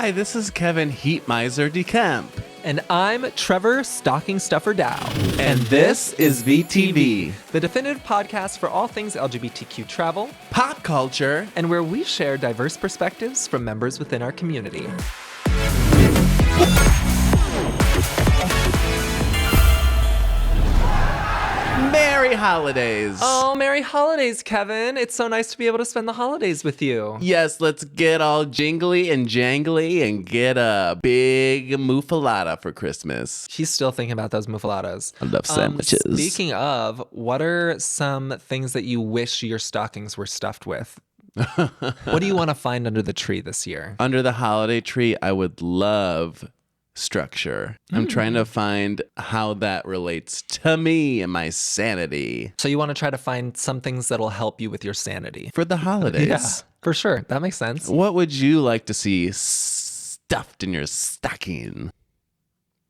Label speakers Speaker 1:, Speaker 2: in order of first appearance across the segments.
Speaker 1: Hi, this is Kevin Heat Miser DeCamp.
Speaker 2: And I'm Trevor Stocking Stuffer Dow.
Speaker 1: And this is VTV,
Speaker 2: the definitive podcast for all things LGBTQ travel,
Speaker 1: pop culture,
Speaker 2: and where we share diverse perspectives from members within our community.
Speaker 1: Merry holidays.
Speaker 2: Oh, Merry Holidays, Kevin. It's so nice to be able to spend the holidays with you.
Speaker 1: Yes, let's get all jingly and jangly and get a big muffalata for Christmas.
Speaker 2: She's still thinking about those muffaladas.
Speaker 1: I love sandwiches.
Speaker 2: Speaking of, what are some things that you wish your stockings were stuffed with? What do you want to find under the tree this year?
Speaker 1: Under the holiday tree, I would love structure. I'm trying to find how that relates to me and my sanity.
Speaker 2: So you want to try to find some things that'll help you with your sanity.
Speaker 1: For the holidays.
Speaker 2: Yeah, for sure. That makes sense.
Speaker 1: What would you like to see stuffed in your stocking?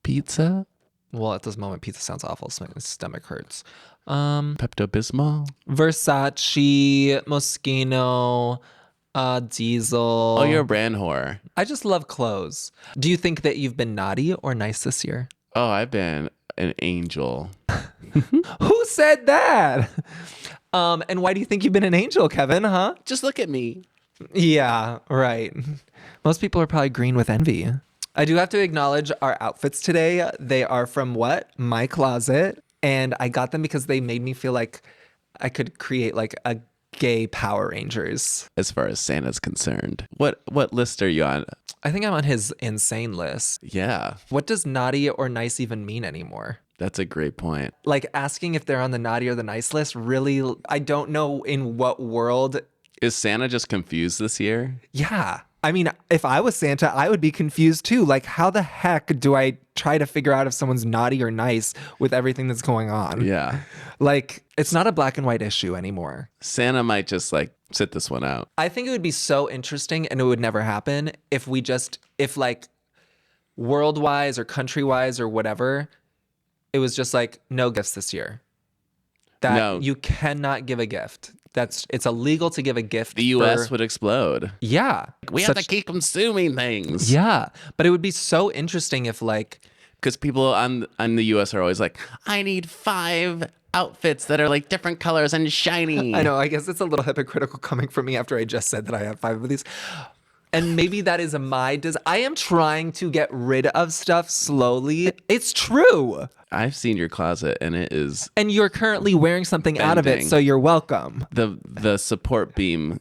Speaker 1: Pizza?
Speaker 2: Well, at this moment, pizza sounds awful, so my stomach hurts.
Speaker 1: Pepto-Bismol?
Speaker 2: Versace, Moschino, Diesel.
Speaker 1: Oh, you're a brand whore.
Speaker 2: I just love clothes. Do you think that you've been naughty or nice this year?
Speaker 1: Oh, I've been an angel.
Speaker 2: Who said that? And why do you think you've been an angel, Kevin, huh?
Speaker 1: Just look at me.
Speaker 2: Yeah, right. Most people are probably green with envy. I do have to acknowledge our outfits today. They are from what? My closet. And I got them because they made me feel like I could create like a gay Power Rangers.
Speaker 1: As far as Santa's concerned. What list are you on?
Speaker 2: I think I'm on his insane list.
Speaker 1: Yeah,
Speaker 2: What does naughty or nice even mean anymore?
Speaker 1: that's a great point.
Speaker 2: Like asking if they're on the naughty or the nice list, really, I don't know in what world.
Speaker 1: Is Santa just confused this year?
Speaker 2: Yeah. I mean, if I was Santa, I would be confused too. Like, how the heck do I try to figure out if someone's naughty or nice with everything that's going on?
Speaker 1: Yeah.
Speaker 2: Like, it's not a black and white issue anymore.
Speaker 1: Santa might just like sit this one out.
Speaker 2: I think it would be so interesting, and it would never happen, if like world-wise or country-wise or whatever, it was just like, no gifts this year. That
Speaker 1: No.
Speaker 2: you cannot give a gift. It's illegal to give a gift.
Speaker 1: The U.S. would explode.
Speaker 2: Yeah.
Speaker 1: We have to keep consuming things.
Speaker 2: Yeah. But it would be so interesting if like,
Speaker 1: Because people on the U.S. are always like, I need 5 outfits that are like different colors and shiny.
Speaker 2: I know, I guess it's a little hypocritical coming from me after I just said that I have 5 of these. And maybe that is I am trying to get rid of stuff slowly. It's true.
Speaker 1: I've seen your closet and it is
Speaker 2: And you're currently wearing something out of it,
Speaker 1: bending.
Speaker 2: so you're welcome.
Speaker 1: the support beam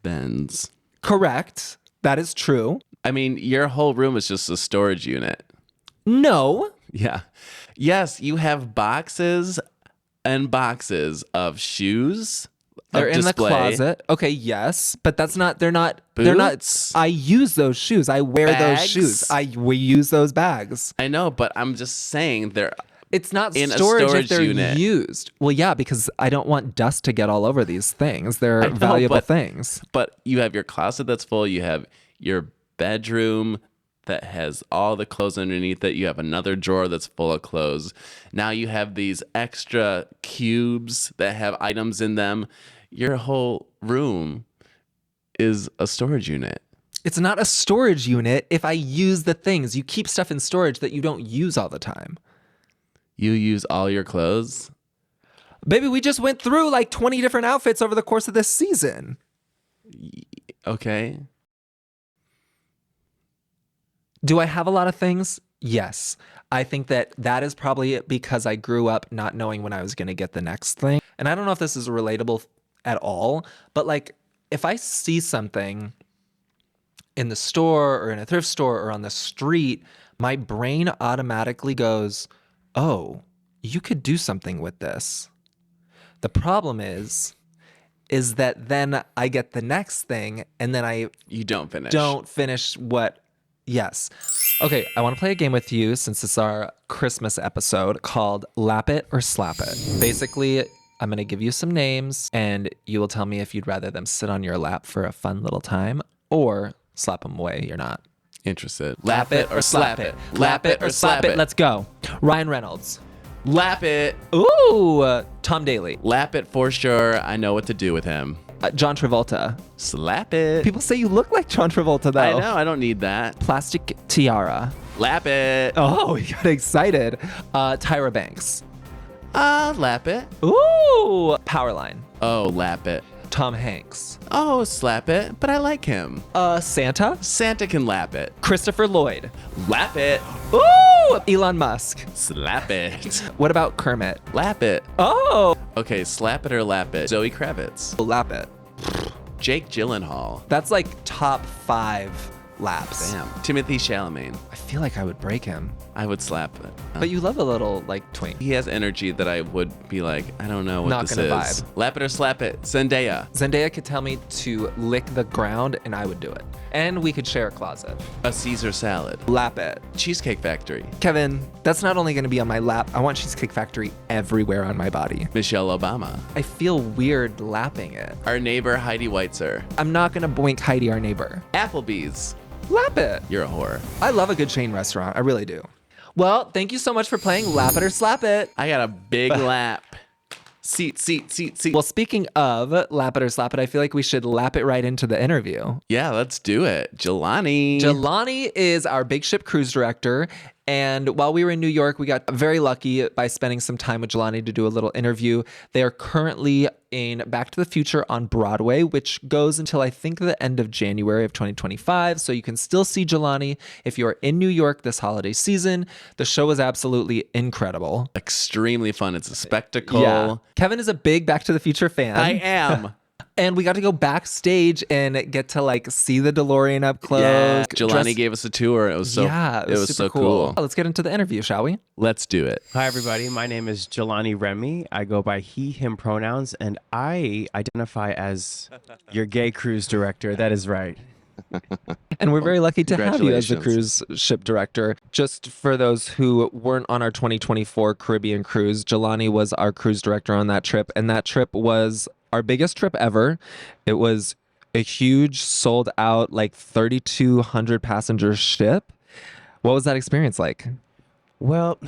Speaker 1: bends.
Speaker 2: Correct. That is true.
Speaker 1: I mean, your whole room is just a storage unit.
Speaker 2: No.
Speaker 1: Yeah. Yes, you have boxes and boxes of shoes.
Speaker 2: They're
Speaker 1: of
Speaker 2: in
Speaker 1: display.
Speaker 2: the closet. Okay, yes. But they're not.
Speaker 1: Boots?
Speaker 2: I use those shoes. I wear those
Speaker 1: Bags?
Speaker 2: shoes. We use those bags.
Speaker 1: I know, but I'm just saying they're
Speaker 2: It's not
Speaker 1: in a
Speaker 2: storage if
Speaker 1: storage
Speaker 2: they're
Speaker 1: unit.
Speaker 2: used. Well, yeah, because I don't want dust to get all over these things. They're
Speaker 1: I know,
Speaker 2: valuable
Speaker 1: but-
Speaker 2: things.
Speaker 1: But you have your closet that's full. You have your bedroom that has all the clothes underneath it. You have another drawer that's full of clothes. Now you have these extra cubes that have items in them. Your whole room is a storage unit.
Speaker 2: It's not a storage unit if I use the things. You keep stuff in storage that you don't use all the time.
Speaker 1: You use all your clothes?
Speaker 2: Baby, we just went through like 20 different outfits over the course of this season.
Speaker 1: Okay.
Speaker 2: Do I have a lot of things? Yes. I think that is probably because I grew up not knowing when I was going to get the next thing. And I don't know if this is relatable at all, but like if I see something in the store or in a thrift store or on the street, my brain automatically goes, oh, you could do something with this. The problem is that then I get the next thing and then
Speaker 1: You don't finish.
Speaker 2: don't finish what. Yes. Okay, I want to play a game with you since it's our Christmas episode called Lap It or Slap It. Basically, I'm going to give you some names and you will tell me if you'd rather them sit on your lap for a fun little time or slap them away. You're not
Speaker 1: Interested.
Speaker 2: Lap it or slap it. Lap it or slap it. Let's go. Ryan Reynolds.
Speaker 1: Lap it.
Speaker 2: Ooh, Tom Daly.
Speaker 1: Lap it for sure. I know what to do with him.
Speaker 2: John Travolta.
Speaker 1: Slap it.
Speaker 2: People say you look like John Travolta, though.
Speaker 1: I know. I don't need that.
Speaker 2: Plastic tiara.
Speaker 1: Lap it.
Speaker 2: Oh, we got excited. Tyra Banks.
Speaker 1: Lap it.
Speaker 2: Ooh. Powerline.
Speaker 1: Oh, lap it.
Speaker 2: Tom Hanks.
Speaker 1: Oh, slap it. But I like him.
Speaker 2: Santa.
Speaker 1: Santa can lap it.
Speaker 2: Christopher Lloyd.
Speaker 1: Lap it.
Speaker 2: Ooh. Elon Musk.
Speaker 1: Slap it.
Speaker 2: What about Kermit?
Speaker 1: Lap it.
Speaker 2: Oh.
Speaker 1: Okay, slap it or lap it. Zoe Kravitz.
Speaker 2: Lap it.
Speaker 1: Jake Gyllenhaal.
Speaker 2: That's like top 5 laps.
Speaker 1: Damn. Timothy Chalamet.
Speaker 2: I feel like I would break him.
Speaker 1: I would slap it.
Speaker 2: But you love a little like twink.
Speaker 1: He has energy that I would be like, I don't know what
Speaker 2: Not
Speaker 1: this
Speaker 2: gonna
Speaker 1: is.
Speaker 2: vibe.
Speaker 1: Lap it or slap it. Zendaya.
Speaker 2: Zendaya could tell me to lick the ground and I would do it. And we could share a closet.
Speaker 1: A Caesar salad.
Speaker 2: Lap it.
Speaker 1: Cheesecake Factory.
Speaker 2: Kevin, that's not only going to be on my lap. I want Cheesecake Factory everywhere on my body.
Speaker 1: Michelle Obama.
Speaker 2: I feel weird lapping it.
Speaker 1: Our neighbor Heidi Weitzer.
Speaker 2: I'm not going to boink Heidi, our neighbor.
Speaker 1: Applebee's.
Speaker 2: Lap it.
Speaker 1: You're a whore.
Speaker 2: I love a good chain restaurant. I really do. Well, thank you so much for playing Lap It or Slap It.
Speaker 1: I got a big lap. Seat.
Speaker 2: Well, speaking of Lap It or Slap It, I feel like we should lap it right into the interview.
Speaker 1: Yeah, let's do it. Jelani.
Speaker 2: Jelani is our big ship cruise director. And while we were in New York, we got very lucky by spending some time with Jelani to do a little interview. They are currently in Back to the Future on Broadway, which goes until I think the end of January of 2025. So you can still see Jelani if you're in New York this holiday season. The show is absolutely incredible.
Speaker 1: Extremely fun. It's a spectacle.
Speaker 2: Yeah. Kevin is a big Back to the Future fan.
Speaker 1: I am.
Speaker 2: And we got to go backstage and get to like see the DeLorean up close.
Speaker 1: Yeah. Jelani gave us a tour. It was so
Speaker 2: it was
Speaker 1: so
Speaker 2: super
Speaker 1: cool.
Speaker 2: Let's get into the interview, shall we?
Speaker 1: Let's do it.
Speaker 3: Hi, everybody. My name is Jelani Remy. I go by he, him pronouns, and I identify as your gay cruise director. That is right.
Speaker 2: And we're very lucky to have you as the
Speaker 1: Congratulations.
Speaker 2: cruise ship director. Just for those who weren't on our 2024 Caribbean cruise, Jelani was our cruise director on that trip. And that trip was our biggest trip ever. It was a huge, sold out, like 3,200 passenger ship. What was that experience like?
Speaker 3: Well,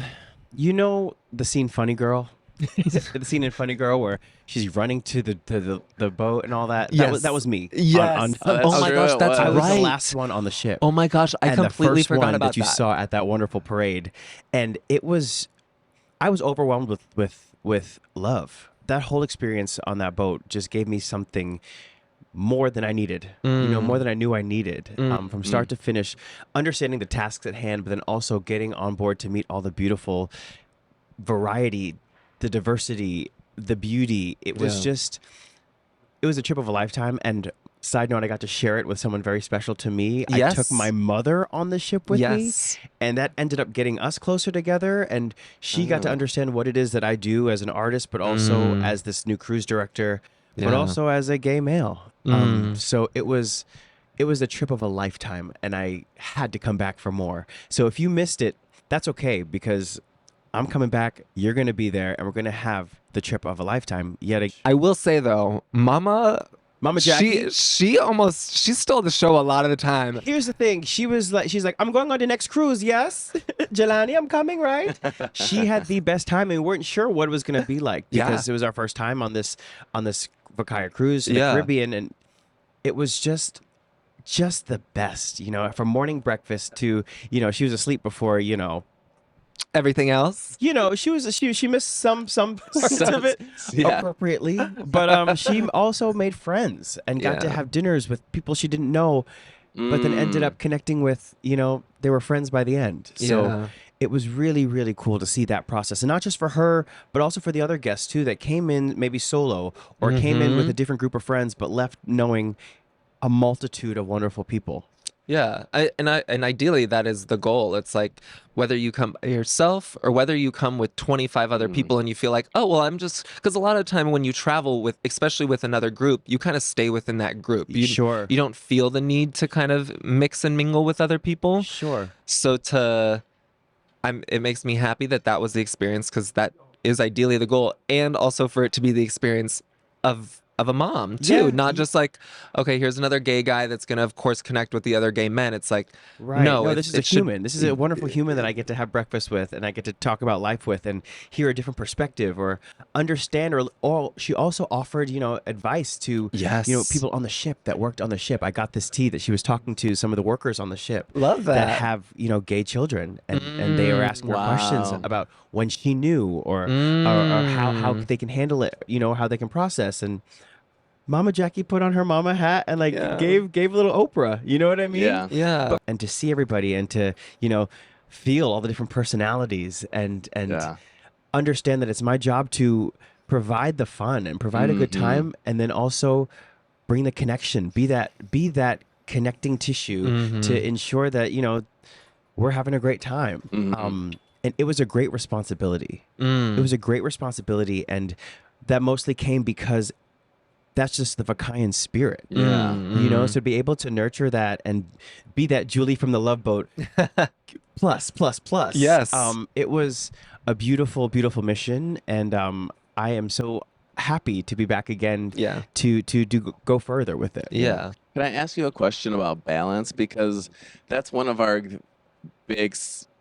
Speaker 3: you know the scene Funny Girl? The scene in Funny Girl where she's running to the boat and all that?
Speaker 2: Yes.
Speaker 3: That was me.
Speaker 2: Yes.
Speaker 1: that's
Speaker 2: Oh my
Speaker 1: true,
Speaker 2: gosh,
Speaker 1: it
Speaker 2: that's
Speaker 1: was.
Speaker 3: I was
Speaker 2: right.
Speaker 3: the last one on the ship.
Speaker 2: Oh my gosh, I
Speaker 3: and
Speaker 2: completely
Speaker 3: the first
Speaker 2: forgot
Speaker 3: one
Speaker 2: about
Speaker 3: that you saw at that wonderful parade. And I was overwhelmed with love. That whole experience on that boat just gave me something more than I needed, more than I knew I needed, from start to finish, understanding the tasks at hand, but then also getting on board to meet all the beautiful variety, the diversity, the beauty. It was it was a trip of a lifetime. And side note, I got to share it with someone very special to me.
Speaker 2: Yes.
Speaker 3: I took my mother on the ship with me,
Speaker 2: Yes.
Speaker 3: and that ended up getting us closer together. And she got to understand what it is that I do as an artist, but also as this new cruise director, but
Speaker 2: Yeah.
Speaker 3: also as a gay male. So it was a trip of a lifetime, and I had to come back for more. So if you missed it, that's okay, because I'm coming back. You're going to be there, and we're going to have the trip of a lifetime.
Speaker 2: I will say though, Mama
Speaker 3: Jackie.
Speaker 2: she stole the show a lot of the time.
Speaker 3: Here's the thing. She's like, I'm going on the next cruise. Yes, Jelani, I'm coming, right? She had the best time, and we weren't sure what it was going to be like because it was our first time on this VACAYA cruise in the Caribbean, and it was just the best. From morning breakfast to she was asleep before
Speaker 2: Everything else?
Speaker 3: she missed some parts of it appropriately, but she also made friends and got to have dinners with people she didn't know, but then ended up connecting with. They were friends by the end. So it was really, really cool to see that process, and not just for her, but also for the other guests too that came in maybe solo or came in with a different group of friends, but left knowing a multitude of wonderful people.
Speaker 2: Yeah, and ideally that is the goal. It's like whether you come by yourself or whether you come with 25 other people and you feel like, oh, well, I'm just, because a lot of time when you travel with, especially with another group, you kind of stay within that group. You don't feel the need to kind of mix and mingle with other people.
Speaker 3: Sure.
Speaker 2: So it makes me happy that that was the experience, because that is ideally the goal, and also for it to be the experience of of a mom too.
Speaker 3: Yeah.
Speaker 2: Not just like, okay, here's another gay guy that's gonna of course connect with the other gay men. It's like,
Speaker 3: Right.
Speaker 2: no,
Speaker 3: This is a
Speaker 2: it should-
Speaker 3: human. This is a wonderful human that I get to have breakfast with, and I get to talk about life with, and hear a different perspective, or understand. Or she also offered, advice to,
Speaker 2: Yes.
Speaker 3: people on the ship that worked on the ship. I got this tea that she was talking to some of the workers on the ship.
Speaker 2: Love that.
Speaker 3: have gay children, and they were asking her questions
Speaker 1: Wow.
Speaker 3: about when she knew, or how they can handle it, how they can process. And Mama Jackie put on her mama hat and gave a little Oprah. You know what I mean?
Speaker 1: Yeah.
Speaker 2: Yeah.
Speaker 3: And to see everybody, and to feel all the different personalities, and
Speaker 1: Yeah.
Speaker 3: understand that it's my job to provide the fun and provide a good time, and then also bring the connection, be that connecting tissue to ensure that we're having a great time. And it was a great responsibility. It was a great responsibility, and that mostly came because that's just the VACAYan spirit.
Speaker 1: Yeah.
Speaker 3: So to be able to nurture that and be that Julie from the Love Boat plus.
Speaker 2: Yes.
Speaker 3: It was a beautiful, beautiful mission, and I am so happy to be back again.
Speaker 2: Yeah.
Speaker 3: To go further with it.
Speaker 2: Yeah.
Speaker 1: Can I ask you a question about balance? Because that's one of our big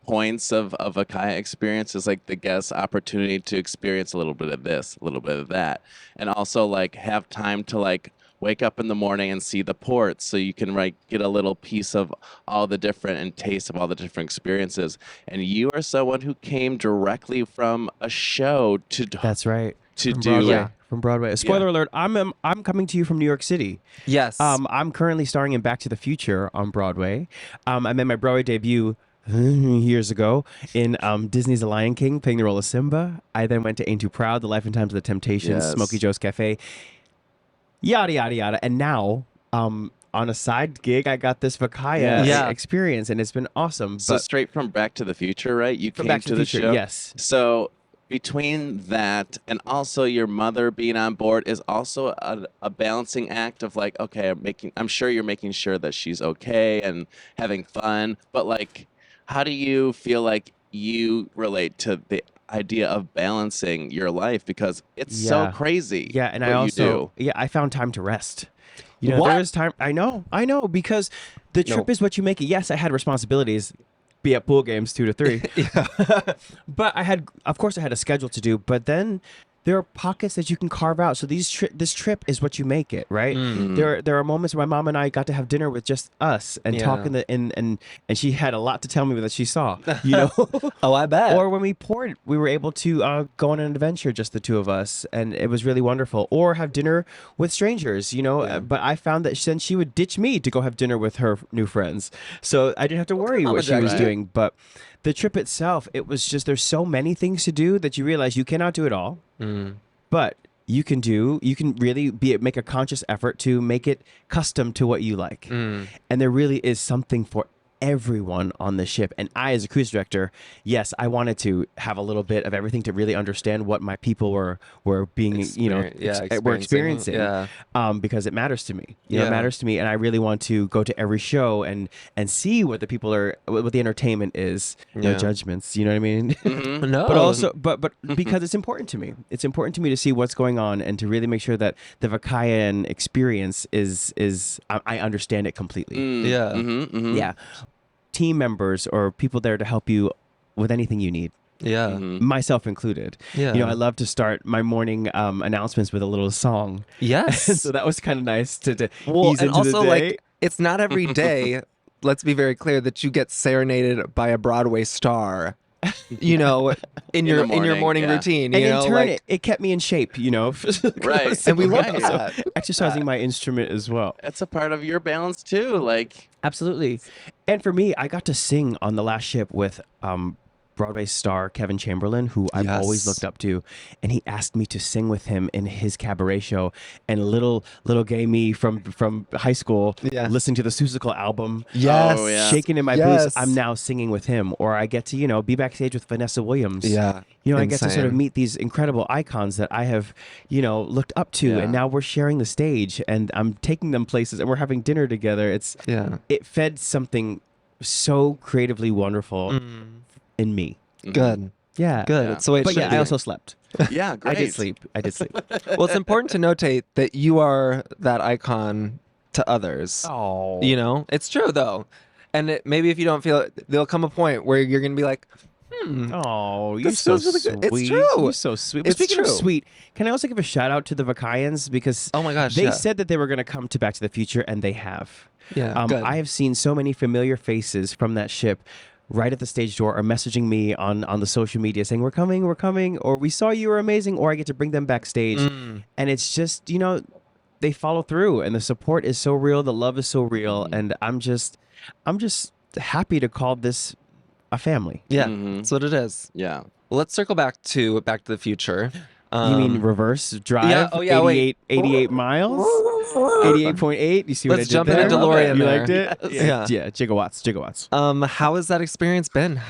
Speaker 1: points of a VACAYA experience, is like the guest opportunity to experience a little bit of this, a little bit of that, and also have time to wake up in the morning and see the port, so you can get a little piece of all the different and taste of all the different experiences. And you are someone who came directly from a show to
Speaker 3: That's right.
Speaker 1: to
Speaker 3: From
Speaker 1: do
Speaker 3: Broadway.
Speaker 2: Yeah.
Speaker 3: From Broadway. Spoiler alert, I'm coming to you from New York City.
Speaker 2: Yes.
Speaker 3: I'm currently starring in Back to the Future on Broadway. I made my Broadway debut years ago in Disney's The Lion King, playing the role of Simba. I then went to Ain't Too Proud, The Life and Times of the Temptations,
Speaker 1: Yes.
Speaker 3: Smokey Joe's Cafe, yada, yada, yada. And now, on a side gig, I got this VACAYA
Speaker 2: Yes.
Speaker 3: experience, and it's been awesome.
Speaker 1: So
Speaker 3: But
Speaker 1: straight from Back to the Future, right? You
Speaker 3: from
Speaker 1: came
Speaker 3: Back
Speaker 1: to the
Speaker 3: Future,
Speaker 1: show.
Speaker 3: yes.
Speaker 1: So between that and also your mother being on board is also a balancing act of okay, I'm sure you're making sure that she's okay and having fun, but how do you feel like you relate to the idea of balancing your life, because it's so
Speaker 3: Yeah.
Speaker 1: crazy.
Speaker 3: Yeah, and
Speaker 1: what
Speaker 3: I
Speaker 1: you
Speaker 3: also
Speaker 1: do.
Speaker 3: I found time to rest.
Speaker 2: What?
Speaker 3: There was time. I know, because the trip is what you make it. Yes, I had responsibilities, be at pool games 2 to 3. But of course, I had a schedule to do. But then there are pockets that you can carve out. So this trip is what you make it, right? There are moments where my mom and I got to have dinner with just us and talk and she had a lot to tell me that she saw,
Speaker 2: Oh, I bet.
Speaker 3: Or when we were able to go on an adventure, just the two of us, and it was really wonderful. Or have dinner with strangers, But I found that then she would ditch me to go have dinner with her new friends, so I didn't have to worry what she was
Speaker 2: Right.
Speaker 3: doing. But the trip itself, it was just, there's so many things to do that you realize you cannot do it all, but you can really make a conscious effort to make it custom to what you like. And there really is something for everyone on the ship. And I, as a cruise director, yes, I wanted to have a little bit of everything to really understand what my people were being, were experiencing.
Speaker 2: Yeah.
Speaker 3: Because it matters to me.
Speaker 2: Yeah.
Speaker 3: It matters to me, and I really want to go to every show and see what the people are, what the entertainment is. No
Speaker 2: Yeah.
Speaker 3: judgments. You know what I mean?
Speaker 2: No.
Speaker 3: But also, but because it's important to me. It's important to me to see what's going on and to really make sure that the VACAYan experience is I understand it completely.
Speaker 2: Yeah.
Speaker 3: Yeah. Team members or people there to help you with anything you need,
Speaker 2: Yeah.
Speaker 3: myself included.
Speaker 2: Yeah.
Speaker 3: I love to start my morning announcements with a little song.
Speaker 2: Yes.
Speaker 3: So that was kind of nice to
Speaker 2: Well,
Speaker 3: ease
Speaker 2: and
Speaker 3: into
Speaker 2: also
Speaker 3: the day.
Speaker 2: it's not every day. Let's be very clear that you get serenaded by a Broadway star. In your
Speaker 1: morning,
Speaker 2: morning
Speaker 1: yeah.
Speaker 2: routine.
Speaker 3: And in turn, it kept me in shape,
Speaker 1: Right.
Speaker 2: And we love
Speaker 1: Right.
Speaker 2: that.
Speaker 3: exercising my instrument as well.
Speaker 1: That's a part of your balance too.
Speaker 3: Absolutely. And for me, I got to sing on the last ship with Broadway star Kevin Chamberlain, who I've always
Speaker 2: Yes.
Speaker 3: looked up to, and he asked me to sing with him in his cabaret show. And little gay me from high school,
Speaker 2: Yes.
Speaker 3: listening to the Susical album,
Speaker 2: Yes.
Speaker 1: Oh, yeah.
Speaker 3: shaking in my
Speaker 2: Yes.
Speaker 3: boots, I'm now singing with him. Or I get to be backstage with Vanessa Williams.
Speaker 2: Yeah.
Speaker 3: I get to sort of
Speaker 2: Insane.
Speaker 3: meet these incredible icons that I have, looked up to,
Speaker 1: Yeah.
Speaker 3: and now we're sharing the stage, and I'm taking them places, and we're having dinner together. It fed something so creatively wonderful in me.
Speaker 2: Good.
Speaker 3: Yeah.
Speaker 2: Good.
Speaker 1: Yeah.
Speaker 2: It's the way it
Speaker 3: But
Speaker 2: should
Speaker 3: yeah,
Speaker 2: be.
Speaker 3: I also slept.
Speaker 1: Yeah, great.
Speaker 3: I did sleep.
Speaker 2: Well, it's important to notate that you are that icon to others.
Speaker 3: Oh.
Speaker 2: You know, it's true though. And maybe if you don't feel it, there'll come a point where you're going to be like,
Speaker 3: Oh, you're
Speaker 2: This
Speaker 3: so
Speaker 2: feels really
Speaker 3: sweet.
Speaker 2: good. It's true.
Speaker 3: You're so sweet. But
Speaker 2: It's
Speaker 3: speaking of
Speaker 2: true.
Speaker 3: sweet, can I also give a shout out to the VACAYans because
Speaker 2: Oh my gosh,
Speaker 3: they
Speaker 2: yeah.
Speaker 3: said that they were going to come to Back to the Future, and they have.
Speaker 2: Yeah, good.
Speaker 3: I have seen so many familiar faces from that ship right at the stage door or messaging me on the social media saying, we're coming, or we saw you were amazing, or I get to bring them backstage.
Speaker 2: Mm.
Speaker 3: And it's just, they follow through, and the support is so real. The love is so real. And I'm just happy to call this a family.
Speaker 2: Yeah,
Speaker 1: Mhm.
Speaker 2: that's what it is.
Speaker 1: Yeah.
Speaker 2: Well, let's circle back to Back to the Future.
Speaker 3: You mean reverse drive?
Speaker 2: yeah, oh, yeah, wait.
Speaker 3: 88 miles? 88.8? You see what
Speaker 2: Let's
Speaker 3: I did
Speaker 2: jump in
Speaker 3: there?
Speaker 2: a DeLorean
Speaker 3: You
Speaker 2: there.
Speaker 3: liked it?
Speaker 2: Yes.
Speaker 3: Yeah, gigawatts.
Speaker 2: How has that experience been?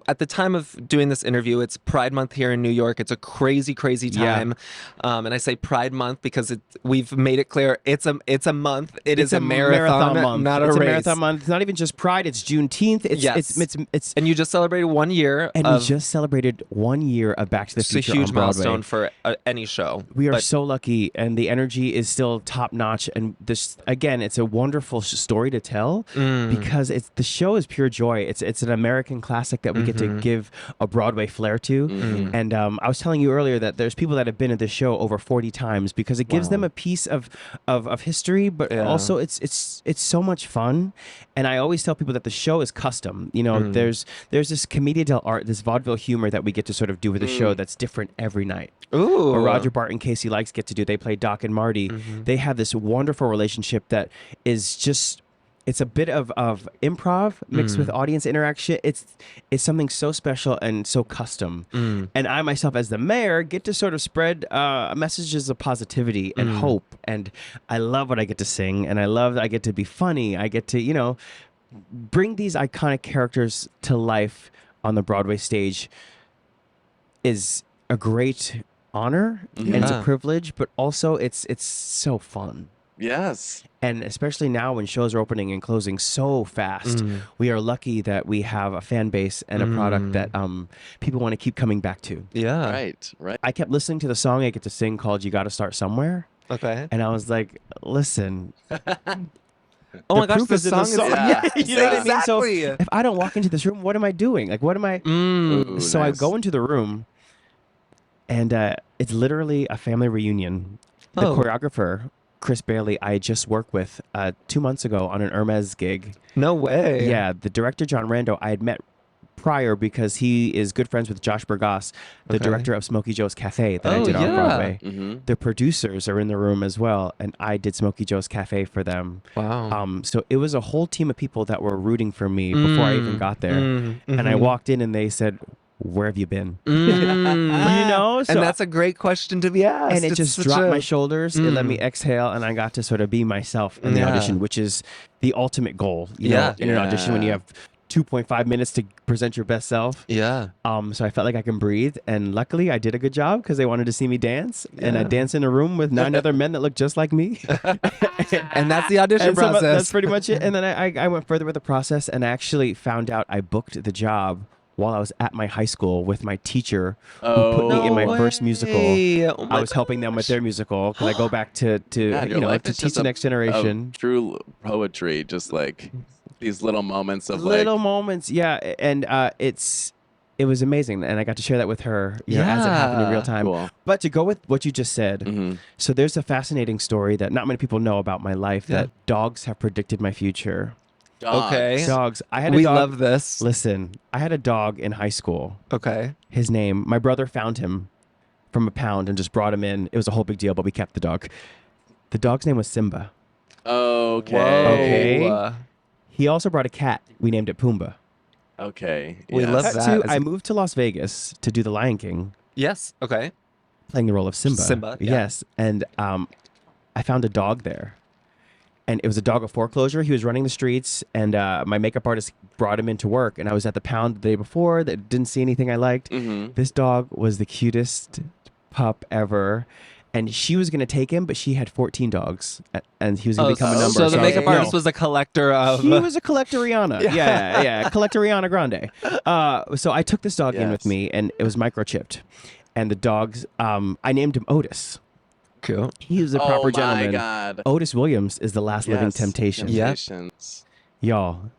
Speaker 2: At the time of doing this interview, it's Pride Month here in New York. It's a crazy, crazy
Speaker 3: Yeah.
Speaker 2: time. And I say Pride Month because we've made it clear it's a month. It's a marathon month, not
Speaker 3: it's
Speaker 2: a race.
Speaker 3: a marathon month. It's not even just Pride. It's Juneteenth.
Speaker 2: Yes.
Speaker 3: It's
Speaker 2: And you just celebrated 1 year.
Speaker 3: and
Speaker 2: of,
Speaker 3: we just celebrated 1 year of Back to the
Speaker 2: it's a
Speaker 3: Future
Speaker 2: huge
Speaker 3: on Broadway.
Speaker 2: milestone for any show.
Speaker 3: We are
Speaker 2: But-
Speaker 3: so lucky, and the energy is still top notch. And this, again, it's a wonderful story to tell because the show is pure joy. It's an American classic that we get to give a Broadway flair to. And I was telling you earlier that there's people that have been at this show over 40 times because it gives them a piece of history, but
Speaker 2: Yeah.
Speaker 3: also it's so much fun. And I always tell people that the show is custom. There's this commedia dell'arte, this vaudeville humor that we get to sort of do with the show that's different every night.
Speaker 2: Ooh.
Speaker 3: Or Roger Bart and Casey Likes get to do. They play Doc and Marty. They have this wonderful relationship that is just, it's a bit of improv mixed with audience interaction. It's something so special and so custom. And I myself, as the mayor, get to sort of spread messages of positivity and hope. And I love what I get to sing, and I love that I get to be funny. I get to, bring these iconic characters to life on the Broadway stage is a great honor and it's a
Speaker 2: Yeah.
Speaker 3: privilege, but also it's so fun.
Speaker 1: Yes.
Speaker 3: And especially now when shows are opening and closing so fast, we are lucky that we have a fan base and a product that people want to keep coming back to.
Speaker 2: Yeah.
Speaker 1: Right.
Speaker 3: I kept listening to the song I get to sing called You Gotta Start Somewhere.
Speaker 2: Okay.
Speaker 3: And I was like, listen,
Speaker 2: Oh my gosh,
Speaker 3: proof
Speaker 2: the
Speaker 3: is in the
Speaker 2: song is
Speaker 3: song.
Speaker 1: Yeah.
Speaker 3: you know what I mean? So
Speaker 2: Exactly.
Speaker 3: if I don't walk into this room, what am I doing? Like, what am I?
Speaker 1: Ooh,
Speaker 3: So
Speaker 1: nice.
Speaker 3: I go into the room, and it's literally a family reunion. The
Speaker 2: Oh.
Speaker 3: choreographer, Chris Bailey, I just worked with 2 months ago on an Hermes gig.
Speaker 2: No way.
Speaker 3: Yeah, the director, John Rando, I had met prior because he is good friends with Josh Burgos, the
Speaker 2: Okay.
Speaker 3: director of Smokey Joe's Cafe that I
Speaker 2: Oh,
Speaker 3: did on
Speaker 2: yeah.
Speaker 3: Broadway.
Speaker 1: Mm-hmm.
Speaker 3: The producers are in the room as well, and I did Smokey Joe's Cafe for them.
Speaker 2: Wow.
Speaker 3: So it was a whole team of people that were rooting for me before I even got there. And I walked in and they said, "Where have you been?" So
Speaker 2: And that's a great question to be asked.
Speaker 3: and it
Speaker 2: It's
Speaker 3: just
Speaker 2: such
Speaker 3: dropped
Speaker 2: a-
Speaker 3: my shoulders. It let me exhale, and I got to sort of be myself in the
Speaker 2: Yeah.
Speaker 3: audition, which is the ultimate goal.
Speaker 2: Yeah.
Speaker 3: In an audition when you
Speaker 1: Yeah.
Speaker 3: have 2.5 minutes to present your best self.
Speaker 2: Yeah.
Speaker 3: So I felt like I can breathe, and luckily I did a good job because they wanted to see me dance, and I
Speaker 2: Yeah.
Speaker 3: danced in a room with 9 other men that looked just like me.
Speaker 2: And that's the audition
Speaker 3: And so
Speaker 2: process.
Speaker 3: that's pretty much it. And then I went further with the process and actually found out I booked the job while I was at my high school with my teacher who put me in my first musical.
Speaker 2: Oh my
Speaker 3: I was helping them with their musical because I go back to
Speaker 1: God, your life
Speaker 3: to
Speaker 1: is
Speaker 3: teach
Speaker 1: just
Speaker 3: the next generation.
Speaker 1: True poetry, just like these little moments of
Speaker 3: Little
Speaker 1: like.
Speaker 3: moments, yeah, and it was amazing, and I got to share that with her, as it happened in real time.
Speaker 1: Cool.
Speaker 3: But to go with what you just said,
Speaker 1: Mhm.
Speaker 3: so there's a fascinating story that not many people know about my life that dogs have predicted my future.
Speaker 1: Dogs.
Speaker 2: Okay.
Speaker 3: Dogs. I had a
Speaker 2: We
Speaker 3: dog.
Speaker 2: love this.
Speaker 3: Listen, I had a dog in high school.
Speaker 2: Okay.
Speaker 3: His name, my brother found him from a pound and just brought him in. It was a whole big deal, but we kept the dog. The dog's name was Simba.
Speaker 1: Okay.
Speaker 3: Okay.
Speaker 2: Whoa.
Speaker 3: He also brought a cat. We named it Pumbaa.
Speaker 1: Okay.
Speaker 2: We
Speaker 1: yes.
Speaker 2: love
Speaker 3: Cut
Speaker 2: that.
Speaker 3: to,
Speaker 2: Is
Speaker 3: I
Speaker 2: it-
Speaker 3: moved to Las Vegas to do The Lion King,
Speaker 2: Yes. Okay.
Speaker 3: playing the role of Simba.
Speaker 2: Simba, yeah.
Speaker 3: Yes. And I found a dog there. And it was a dog of foreclosure. He was running the streets, and my makeup artist brought him into work. And I was at the pound the day before that didn't see anything I liked.
Speaker 1: Mhm.
Speaker 3: This dog was the cutest pup ever. and she was going to take him, but she had 14 dogs, and he was going to become a number.
Speaker 2: So the
Speaker 3: I was
Speaker 2: makeup
Speaker 3: like,
Speaker 2: artist
Speaker 3: no.
Speaker 2: was a collector of.
Speaker 3: He was a collectoriana. Yeah. Collectoriana Grande. So I took this dog in with me, and it was microchipped. And the dogs, I named him Otis.
Speaker 2: Cool.
Speaker 3: He was a proper gentleman.
Speaker 1: Oh, my God.
Speaker 3: Otis Williams is the last living temptation.
Speaker 1: Temptations.
Speaker 3: Y'all,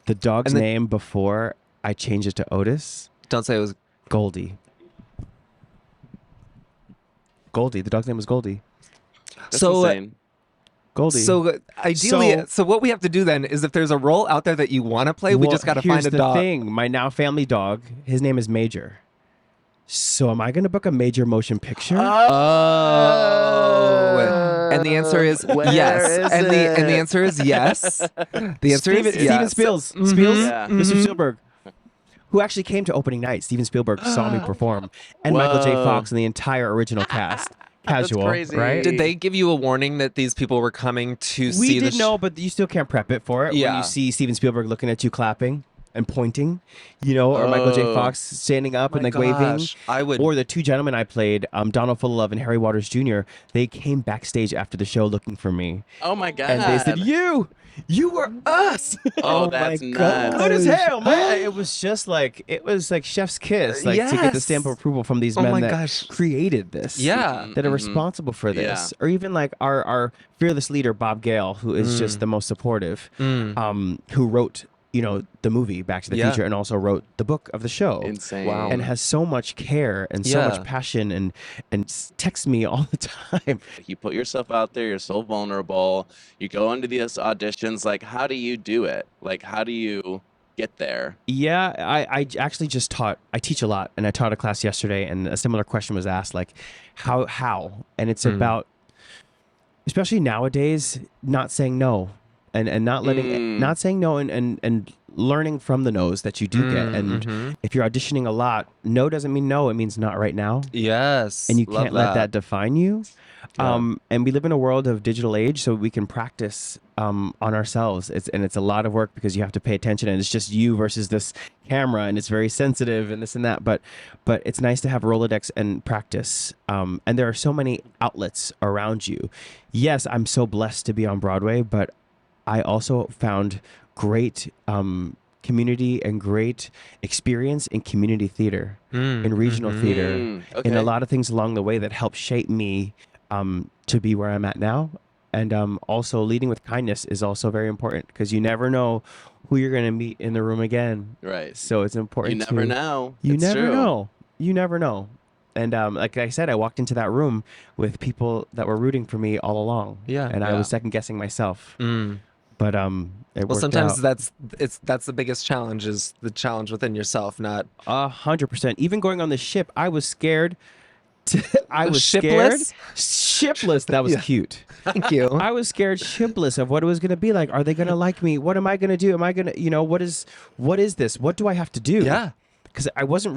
Speaker 3: the dog's name before I changed it to Otis,
Speaker 2: Don't say it was.
Speaker 3: Goldie. Goldie. The dog's name was Goldie.
Speaker 1: That's
Speaker 2: So,
Speaker 1: insane.
Speaker 3: Goldie.
Speaker 2: So ideally,
Speaker 3: So-
Speaker 2: what we have to do then is if there's a role out there that you want to play, we just got to find a dog.
Speaker 3: Here's the thing. My now family dog, his name is Major. So am I going to book a major motion picture?
Speaker 2: Oh. And the answer is yes. And the answer is yes. The answer is yes.
Speaker 3: Steven Spiels,
Speaker 1: Yeah.
Speaker 3: Mr. Spielberg, who actually came to opening night. Steven Spielberg saw me perform, and Michael J. Fox and the entire original cast. Casual,
Speaker 1: crazy.
Speaker 3: right?
Speaker 2: Did they give you a warning that these people were coming to see
Speaker 3: We
Speaker 2: the
Speaker 3: did know, but you still can't prep it for it. When
Speaker 2: Yeah.
Speaker 3: you see Steven Spielberg looking at you clapping and pointing, or Michael J. Fox standing up and like waving.
Speaker 2: I would.
Speaker 3: Or the two gentlemen I played, Donald Fullilove and Harry Waters Jr., they came backstage after the show looking for me.
Speaker 1: Oh, my God.
Speaker 3: And they said, you were us.
Speaker 1: Oh, that's nuts.
Speaker 3: Good as hell, man. It was like chef's kiss, like to get the
Speaker 2: Yes.
Speaker 3: stamp of approval from these
Speaker 2: Oh
Speaker 3: men
Speaker 2: my
Speaker 3: that
Speaker 2: gosh.
Speaker 3: created this.
Speaker 2: Yeah.
Speaker 3: That are responsible for this. Or even like our fearless leader, Bob Gale, who is just the most supportive, who wrote, the movie Back to the Future and also wrote the book of the show.
Speaker 1: Insane.
Speaker 2: Wow.
Speaker 3: And has so much care and so much passion and texts me all the time.
Speaker 1: You put yourself out there, you're so vulnerable. You go into these auditions, like, how do you do it? Like, how do you get there?
Speaker 3: Yeah, I actually I teach a lot, and I taught a class yesterday, and a similar question was asked, like, how? And it's about, especially nowadays, not saying no. And not letting, not saying no, and learning from the no's that you do get. And if you're auditioning a lot, no doesn't mean no; it means not right now.
Speaker 2: Yes.
Speaker 3: And you
Speaker 2: Love
Speaker 3: can't let that define you. And we live in a world of digital age, so we can practice on ourselves. It's a lot of work because you have to pay attention, and it's just you versus this camera, and it's very sensitive and this and that. But it's nice to have a Rolodex and practice. And there are so many outlets around you. Yes, I'm so blessed to be on Broadway, but I also found great community and great experience in community theater, in regional theater, in a lot of things along the way that helped shape me to be where I'm at now. And also leading with kindness is also very important because you never know who you're going to meet in the room again.
Speaker 1: Right.
Speaker 3: So it's important.
Speaker 1: You never know.
Speaker 3: You
Speaker 1: It's
Speaker 3: never
Speaker 1: true.
Speaker 3: know. You never know. And like I said, I walked into that room with people that were rooting for me all along.
Speaker 2: Yeah.
Speaker 3: And I was second guessing myself. But it
Speaker 2: Well,
Speaker 3: worked
Speaker 2: sometimes
Speaker 3: out.
Speaker 2: that's the biggest challenge, is the challenge within yourself, not
Speaker 3: 100%. Even going on the ship, I was scared. I was
Speaker 2: Shipless?
Speaker 3: scared. Shipless. That was cute.
Speaker 2: thank you.
Speaker 3: I was scared shipless of what it was going to be like. Are they going to like me? What am I going to do? Am I going to, what is this? What do I have to do?
Speaker 2: Yeah.
Speaker 3: Because I wasn't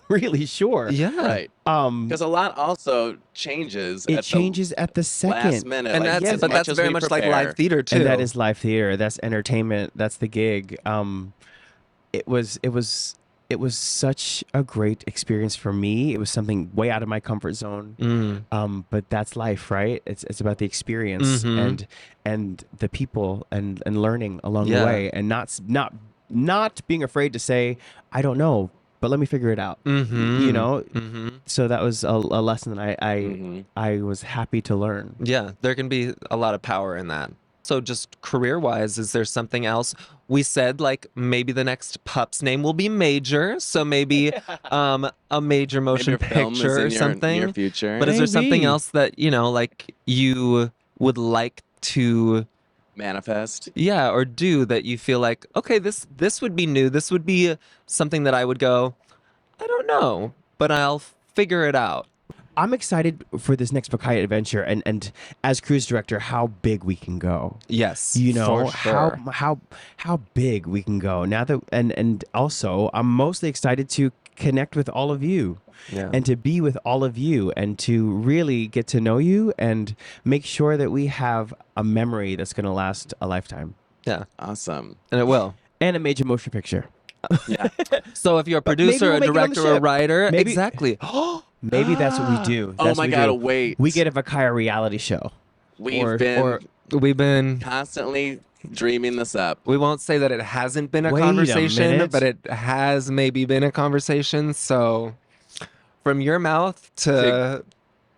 Speaker 3: really sure.
Speaker 2: Yeah.
Speaker 1: Right. Because a lot also changes.
Speaker 3: It changes at the second.
Speaker 1: last minute.
Speaker 2: And
Speaker 1: like,
Speaker 2: that's
Speaker 1: as
Speaker 2: but
Speaker 1: much
Speaker 2: that's
Speaker 1: as
Speaker 2: very
Speaker 1: we
Speaker 2: much like
Speaker 1: prepare.
Speaker 2: live theater too.
Speaker 3: And that is live theater. That's entertainment. That's the gig. It was such a great experience for me. It was something way out of my comfort zone. But that's life, right? It's about the experience and the people and learning along the way, and not being afraid to say, I don't know, but let me figure it out. So that was a lesson that I was happy to learn.
Speaker 2: Yeah, there can be a lot of power in that. So just career-wise, is there something else? We said like maybe the next pup's name will be Major, so maybe a major motion
Speaker 1: Maybe a film is
Speaker 2: picture
Speaker 1: in
Speaker 2: or
Speaker 1: your
Speaker 2: something.
Speaker 1: near future.
Speaker 2: But is there something
Speaker 3: Maybe.
Speaker 2: else that, like you would like to
Speaker 1: manifest?
Speaker 2: or do that you feel like, okay, this would be new. This would be something that I would go, I don't know, but I'll figure it out.
Speaker 3: I'm excited for this next VACAYA adventure, and as cruise director, how big we can go.
Speaker 2: Yes,
Speaker 3: For
Speaker 2: sure.
Speaker 3: how big we can go now that and also I'm mostly excited to connect with all of you.
Speaker 2: Yeah.
Speaker 3: And to be with all of you and to really get to know you and make sure that we have a memory that's going to last a lifetime.
Speaker 2: Yeah,
Speaker 1: Awesome.
Speaker 2: and it will.
Speaker 3: And a major motion picture.
Speaker 1: Yeah.
Speaker 2: So if you're a
Speaker 3: maybe
Speaker 2: producer,
Speaker 3: we'll
Speaker 2: a
Speaker 3: make it on the
Speaker 2: director, a
Speaker 3: ship.
Speaker 2: writer,
Speaker 3: Maybe-
Speaker 2: exactly.
Speaker 3: Maybe that's what we do.
Speaker 1: Oh
Speaker 3: That's
Speaker 1: my
Speaker 3: what we
Speaker 1: God,
Speaker 3: do.
Speaker 1: wait.
Speaker 3: We get a VACAYA reality show.
Speaker 1: We've been
Speaker 2: We've been.
Speaker 1: constantly dreaming this up.
Speaker 2: We won't say that it hasn't been a
Speaker 3: Wait a
Speaker 2: conversation,
Speaker 3: minute.
Speaker 2: but it has maybe been a conversation. So, from your mouth to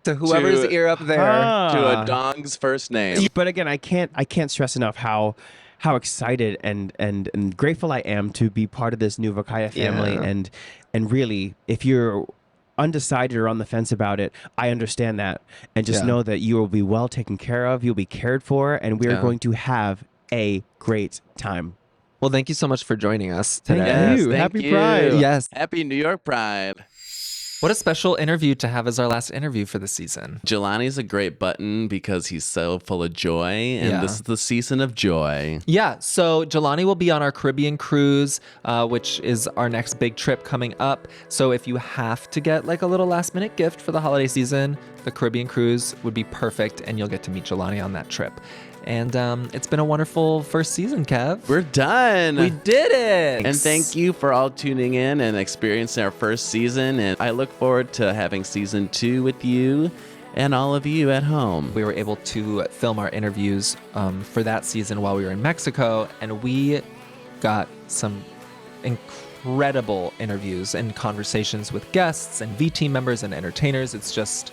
Speaker 2: whoever's
Speaker 1: to-
Speaker 2: ear up there.
Speaker 1: To a dong's first name.
Speaker 3: But again, I can't stress enough how excited and grateful I am to be part of this new VACAYA family.
Speaker 2: Yeah.
Speaker 3: And really, if you're undecided or on the fence about it, I understand that. And just
Speaker 2: Yeah.
Speaker 3: know that you will be well taken care of, you'll be cared for, and we're
Speaker 2: Yeah.
Speaker 3: going to have a great time.
Speaker 2: Well, thank you so much for joining us today.
Speaker 3: Thank
Speaker 1: Yes,
Speaker 3: you.
Speaker 1: thank
Speaker 3: Happy
Speaker 1: you.
Speaker 3: Pride.
Speaker 2: Yes.
Speaker 1: Happy New York Pride.
Speaker 2: What a special interview to have as our last interview for the season.
Speaker 1: Jelani's a great button because he's so full of joy, and
Speaker 2: Yeah.
Speaker 1: this is the season of joy.
Speaker 2: Yeah, so Jelani will be on our Caribbean cruise, which is our next big trip coming up. So if you have to get like a little last minute gift for the holiday season, the Caribbean cruise would be perfect, and you'll get to meet Jelani on that trip. And it's been a wonderful first season, Kev.
Speaker 1: We're done.
Speaker 2: We did it!
Speaker 1: And thank you for all tuning in and experiencing our first season. And I look forward to having season 2 with you and all of you at home.
Speaker 2: We were able to film our interviews for that season while we were in Mexico, and we got some incredible interviews and conversations with guests and V team members and entertainers. It's just,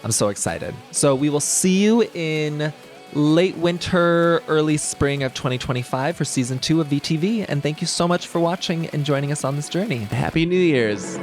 Speaker 2: I'm so excited. So we will see you in late winter, early spring of 2025 for season 2 of VTV. And thank you so much for watching and joining us on this journey.
Speaker 1: Happy New Year's.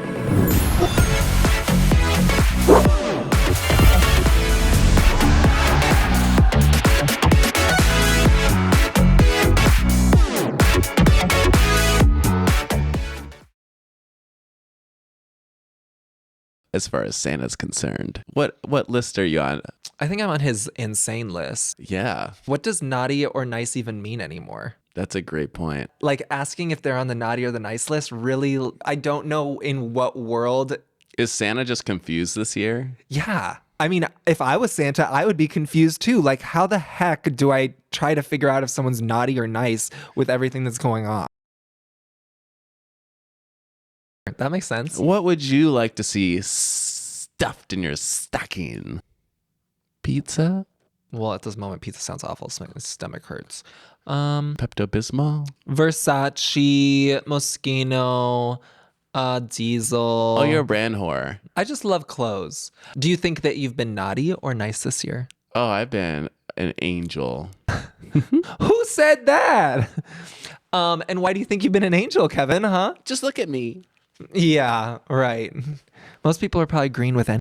Speaker 1: As far as Santa's concerned, what list are you on?
Speaker 2: I think I'm on his insane list.
Speaker 1: Yeah,
Speaker 2: What does naughty or nice even mean anymore?
Speaker 1: that's a great point.
Speaker 2: Like asking if they're on the naughty or the nice list, really, I don't know in what world.
Speaker 1: Is Santa just confused this year?
Speaker 2: Yeah. I mean, if I was Santa, I would be confused too. Like, how the heck do I try to figure out if someone's naughty or nice with everything that's going on? That makes sense.
Speaker 1: What would you like to see stuffed in your stocking? Pizza?
Speaker 2: Well, at this moment, pizza sounds awful. So my stomach hurts.
Speaker 1: Pepto-Bismol?
Speaker 2: Versace, Moschino, Diesel.
Speaker 1: Oh, you're a brand whore.
Speaker 2: I just love clothes. Do you think that you've been naughty or nice this year?
Speaker 1: Oh, I've been an angel.
Speaker 2: Who said that? And why do you think you've been an angel, Kevin, huh?
Speaker 1: Just look at me.
Speaker 2: Yeah, right. Most people are probably green with